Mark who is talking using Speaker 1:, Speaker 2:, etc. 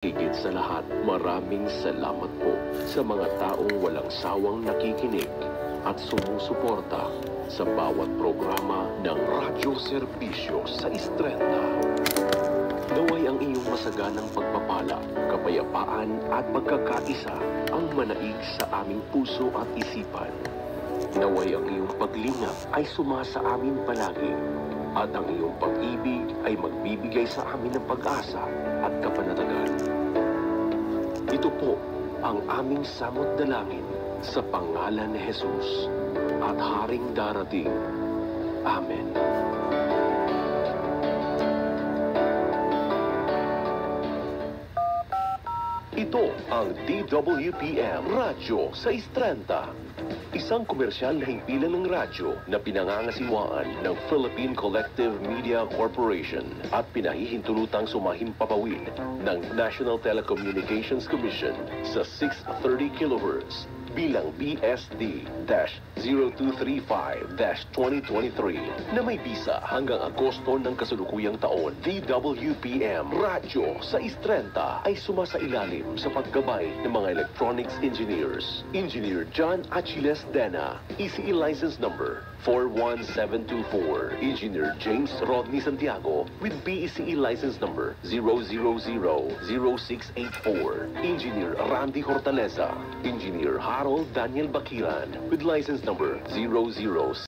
Speaker 1: Higit sa lahat, maraming salamat po sa mga taong walang sawang nakikinig at sumusuporta sa bawat programa ng Radyo Serbisyo sa Istrenta. Naway ang iyong masaganang pagpapala, kapayapaan at pagkakaisa ang manaig sa aming puso at isipan. Naway ang iyong paglingap ay sumasa amin palagi at ang iyong pag-ibig ay magbibigay sa amin ng pag-asa at kapanatagan. Ito po ang aming samot dalangin sa pangalan ni Jesus at Haring darating. Amen. Ito ang DWPM Radyo sa Istrenta. Isang komersyal na himpilan ng radyo na pinangangasiwaan ng Philippine Collective Media Corporation at pinahihintulutang sumahimpapawid ng National Telecommunications Commission sa 630 kHz bilang BSD-0235-2023 na may bisa hanggang Agosto ng kasalukuyang taon. DWPM Radyo sa Istrenta ay sumasailalim sa paggabay ng mga electronics engineers. Engineer John Achilles Dena, ECE license number 41724. Engineer James Rodney Santiago with BECE license number 0000684. Engineer Randy Hortaleza. Engineer Harold Daniel Bakiran with license number 00